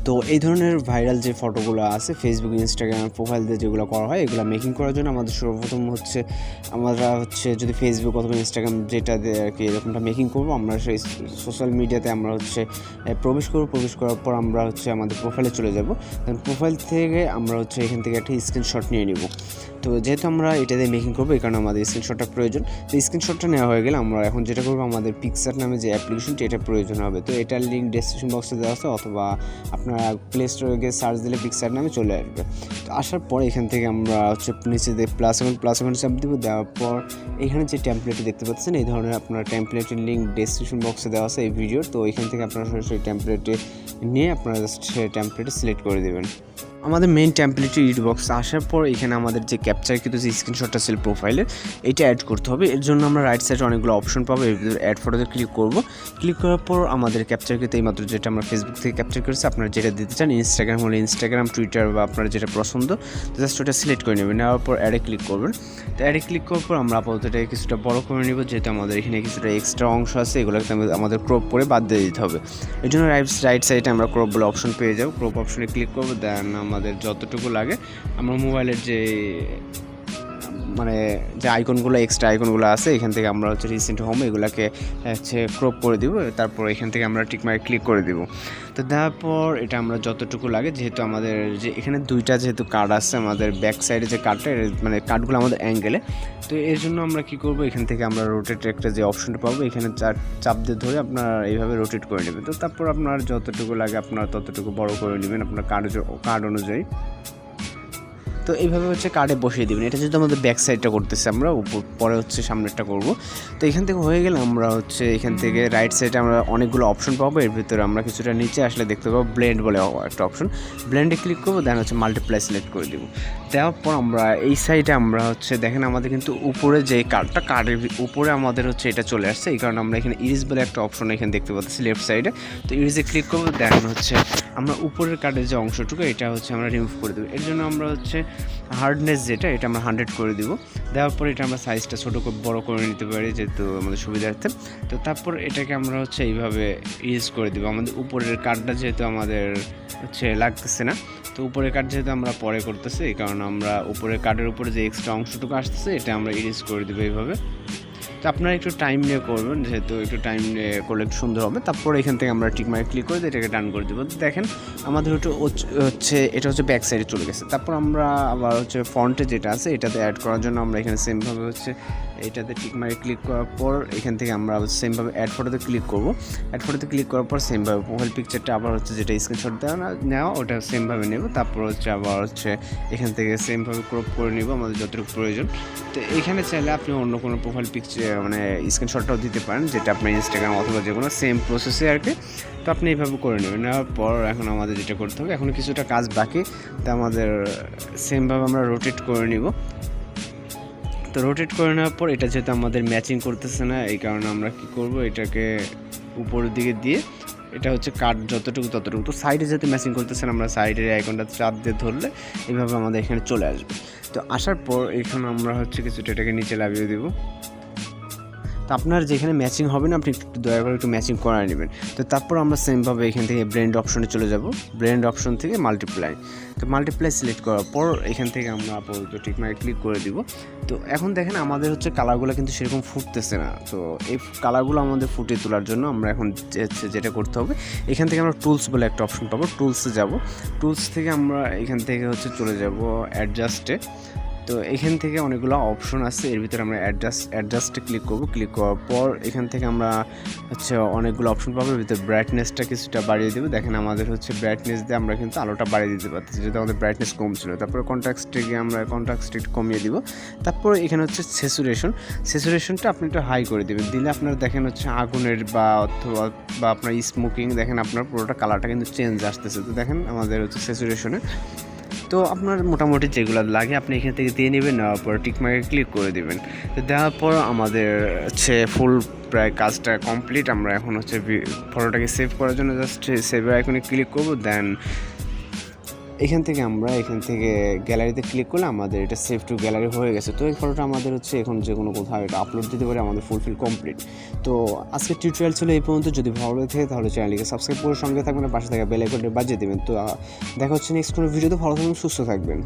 তো এই ধরনের ভাইরাল যে ফটোগুলো আছে ফেসবুক ইনস্টাগ্রাম প্রোফাইল দিয়ে যেগুলো করা হয় এগুলো মেকিং করার জন্য আমাদের সর্বপ্রথম হচ্ছে আমরা হচ্ছে যদি ফেসবুক অথবা ইনস্টাগ্রাম যেটা দিয়ে আর কি এরকমটা মেকিং করবো আমরা সেই সোশ্যাল মিডিয়াতে আমরা হচ্ছে প্রবেশ করার পর আমরা হচ্ছে আমাদের প্রোফাইলে চলে যাব। প্রোফাইল থেকে আমরা হচ্ছে এখান থেকে একটা স্ক্রিনশট নিয়ে নিব। তো যেহেতু আমরা এটা দিয়ে মেকিং করবো এই কারণে আমাদের স্ক্রিনশটটা প্রয়োজন। তো স্ক্রিনশটটা নেওয়া হয়ে গেলে আমরা এখন যেটা করবো আমাদের পিকচার নামে যে অ্যাপ্লিকেশনটি এটা প্রয়োজন হবে। তো এটার লিঙ্ক ডেসক্রিপশন বক্সে দেওয়া আছে অথবা আপনারা প্লে স্টোরে গিয়ে সার্চ দিলে পিকচার নামে চলে আসবে। তো আসার পর এখান থেকে আমরা হচ্ছে নিচে দিয়ে প্লাস এখন চাপ দিব। দেওয়ার পর এখানে যে টেমপ্লেটটি দেখতে পাচ্ছেন এই ধরনের আপনারা টেমপ্লেটের লিঙ্ক ডেসক্রিপশন বক্সে দেওয়া আছে এই ভিডিওর। তো এখান থেকে আপনারা সরাসরি টেমপ্লেটে নিয়ে আপনারা জাস্ট সেই টেমপ্লেটে সিলেক্ট করে দেবেন। আমাদের মেইন টেমপ্লেটে ইড বক্স আসার পর এখানে আমাদের যে ক্যাপচার কিন্তু যে স্ক্রিনশটটা ছিল প্রোফাইলের এটা অ্যাড করতে হবে। এর জন্য আমরা রাইট সাইডে অনেকগুলো অপশন পাবো, এর ভিতরে অ্যাড ফটোতে ক্লিক করব। ক্লিক করার পর আমাদের ক্যাপচার কিন্তু এইমাত্র যেটা আমরা ফেসবুক থেকে ক্যাপচার করেছি আপনারা যেটা দিতে চান ইনস্টাগ্রাম হলে ইনস্টাগ্রাম টুইটার বা আপনার যেটা পছন্দ জাস্ট ওটা সিলেক্ট করে নেবেন। নেওয়ার পর অ্যাডে ক্লিক করবেন। তো অ্যাডে ক্লিক করার পর আমরা আপাতত এটাকে কিছুটা বড় করে নেব, যেহেতু আমাদের এখানে কিছুটা এক্সট্রা অংশ আছে এগুলোকে আমাদের ক্রপ করে বাদ দিয়ে দিতে হবে। এই জন্য রাইট সাইডে আমরা ক্রপ বলে অপশন পেয়ে যাবো। ক্রপ অপশনে ক্লিক করবো, দেন আমাদের যতটুকু লাগে আমরা মোবাইলের যে যে আইকনগুলো এক্সট্রা আইকনগুলো আছে এখান থেকে আমরা হচ্ছে রিসেন্ট হোম এগুলোকে হচ্ছে ক্রপ করে দিব। তারপর এখান থেকে আমরা টিক মার্কে ক্লিক করে দিব। তো দেওয়ার পর এটা আমরা যতটুকু লাগে যেহেতু আমাদের যে এখানে দুইটা যেহেতু কার্ড আছে আমাদের ব্যাক সাইডে যে কার্ডটা কার্ডগুলো আমাদের অ্যাঙ্গেলে, তো এর জন্য আমরা কি করব এখান থেকে আমরা রোটেট একটা যে অপশনটা পাবো এখানে চাপ দিয়ে ধরে আপনার এইভাবে রোটেট করে নেবেন। তো তারপর আপনার যতটুকু লাগে আপনার ততটুকু বড় করে নেবেন আপনার কার্ড অনুযায়ী। তো এইভাবে হচ্ছে কার্ডে বসিয়ে দেবেন। এটা যেহেতু আমাদের ব্যাক সাইডটা করতেছি আমরা পরে হচ্ছে সামনেরটা করব। তো এখান থেকে হয়ে গেলে আমরা হচ্ছে এখান থেকে রাইট সাইডে আমরা অনেকগুলো অপশন পাবো। এর ভিতরে আমরা কিছুটা নিচে আসলে দেখতে পাবো ব্লেন্ড বলে একটা অপশন, ব্লেন্ডে ক্লিক করবো, দেন হচ্ছে মাল্টিপ্লাই সিলেক্ট করে দেবো। দেওয়ার পর আমরা এই সাইডে আমরা হচ্ছে দেখেন আমাদের কিন্তু উপরে যে কার্ডের উপরে আমাদের হচ্ছে এটা চলে আসছে, এই কারণে আমরা এখানে ইরিজ বলে একটা অপশন এখানে দেখতে পাচ্ছি লেফট সাইডে। তো ইরিজে ক্লিক করবো, দেন হচ্ছে আমরা উপরের কার্ডের যে অংশটুকু এটা হচ্ছে আমরা রিমুভ করে দেবো। এর জন্য আমরা হচ্ছে হার্ডনেস যেটা এটা আমরা 100 করে দিব। দেওয়ার পর এটা আমরা সাইজটা ছোটো বড় করে নিতে পারি যেহেতু আমাদের সুবিধার্থে। তো তারপর এটাকে আমরা হচ্ছে এইভাবে ইউজ করে দেবো। আমাদের উপরের কার্ডটা যেহেতু আমাদের হচ্ছে লাগতেছে না, তো উপরের কার্ড যেহেতু আমরা পরে করতেছি এই কারণে আমরা উপরের কার্ডের উপরে যে এক্সট্রা অংশটুকু আসতেছে এটা আমরা ইউজ করে দেবো এইভাবে। তো আপনারা একটু টাইম নিয়ে করবেন, যেহেতু একটু টাইম নিয়ে করলে একটু সুন্দর হবে। তারপর এখান থেকে আমরা টিক মার্কে ক্লিক করে এটাকে ডান করে দেবো। দেখেন আমাদের এটা হচ্ছে ব্যাক সাইডে চলে গেছে। তারপর আমরা আবার হচ্ছে ফন্টে যেটা আছে এটাতে অ্যাড করার জন্য আমরা এখানে সেমভাবে হচ্ছে এটাতে টিক মার্কে ক্লিক করার পর এখান থেকে আমরা সেমভাবে অ্যাড ফটোতে ক্লিক করব। অ্যাড ফটোতে ক্লিক করার পর সেমভাবে প্রোফাইল পিকচারটা আবার হচ্ছে যেটা স্ক্রিনশট নেওয়া ওটা সেমভাবে নেব। তারপর হচ্ছে আবার হচ্ছে এখান থেকে সেমভাবে ক্রপ করে নেব আমাদের যতটুকু প্রয়োজন। তো এখানে চাইলে আপনি অন্য কোনো প্রোফাইল পিকচার স্ক্রিনশটটাও দিতে পারেন যেটা আপনার ইনস্টাগ্রাম অথবা যে কোনো সেম প্রসেসে আর কি। তো আপনি এইভাবে করে নেবেন। নেওয়ার পর এখন আমাদের যেটা করতে হবে এখনও কিছুটা কাজ বাকি, তো আমাদের সেমভাবে আমরা রোটেট করে নিব। তো রোটেট করে নেওয়ার পর এটা যেহেতু আমাদের ম্যাচিং করতেছে না এই কারণে আমরা কি করব এটাকে উপরের দিকে দিয়ে এটা হচ্ছে কাট যতটুকু ততটুকু। তো সাইডে যেহেতু ম্যাচিং করতেছেন আমরা সাইডের আইকনটা চাপ দিয়ে ধরলে এইভাবে আমাদের এখানে চলে আসবে। তো আসার পর এখানে আমরা হচ্ছে কিছুটা এটাকে নিচে লাগিয়ে দেবো। তো আপনার যেখানে ম্যাচিং হবে না আপনি একটু দয়া করে একটু ম্যাচিং করায় নেবেন। তো তারপর আমরা সেমভাবে এখান থেকে ব্লেন্ড অপশনে চলে যাব। ব্লেন্ড অপশন থেকে মাল্টিপ্লাই, তো মাল্টিপ্লাই সিলেক্ট করার পর এখান থেকে আমরা আপাতত টিক মার্কে ক্লিক করে দিব। তো এখন দেখেন আমাদের হচ্ছে কালারগুলো কিন্তু সেরকম ফুটতেছে না। তো এই কালারগুলো আমাদের ফুটিয়ে তোলার জন্য আমরা এখন যেটা করতে হবে এখান থেকে আমরা টুলস বলে একটা অপশন পাবো, টুলসে যাব। টুলস থেকে আমরা এখান থেকে হচ্ছে চলে যাব অ্যাডজাস্টে। তো এখান থেকে অনেকগুলো অপশন আছে, এর ভিতরে আমরা অ্যাডজাস্টে ক্লিক করব। ক্লিক করার পর এখান থেকে আমরা হচ্ছে অনেকগুলো অপশন পাবো, এর ভিতরে ব্রাইটনেসটা কিছুটা বাড়িয়ে দেবো। দেখেন আমাদের হচ্ছে ব্রাইটনেস দিয়ে আমরা কিন্তু আলোটা বাড়িয়ে দিতে পারতেছি যেহেতু আমাদের ব্রাইটনেস কম ছিল। তারপরে কন্ট্রাস্টে গিয়ে আমরা কন্ট্রাস্ট একটু কমিয়ে দিব। তারপর এখানে হচ্ছে স্যাচুরেশনটা আপনি একটু হাই করে দেবেন। দিলে আপনার দেখেন হচ্ছে আগুনের অথবা আপনার স্মোকিং দেখেন আপনার পুরোটা কালারটা কিন্তু চেঞ্জ আসতেছে। তো দেখেন আমাদের হচ্ছে স্যাচুরেশনে। তো আপনার মোটামুটি যেগুলো লাগে আপনি এখান থেকে দিয়ে নেবেন, নেওয়ার পর টিক মার্কে ক্লিক করে দেবেন। তো দেওয়ার পর আমাদের হচ্ছে ফুল প্রায় কাজটা কমপ্লিট। আমরা এখন হচ্ছে ফটোটাকে সেভ করার জন্য জাস্ট সেভের আইকনে ক্লিক করব, দেন এখান থেকে গ্যালারিতে ক্লিক করলে আমাদের এটা সেভ টু গ্যালারি হয়ে গেছে। তো এই ফটোটা আমাদের হচ্ছে এখন যে কোনো কোথাও এটা আপলোড দিতে পারে, আমাদের ফুলফিল কমপ্লিট। তো আজকের টিউটোরিয়াল ছিল এই পর্যন্ত। যদি ভালো লাগে থাকে তাহলে চ্যানেলটিকে সাবস্ক্রাইব করে সঙ্গে থাকবেন, পাশে থাকা বেল আইকনটি বাজিয়ে দেবেন। তো দেখা হচ্ছে নেক্সট কোনো ভিডিওতে। ভালো থাকবেন, সুস্থ থাকবেন।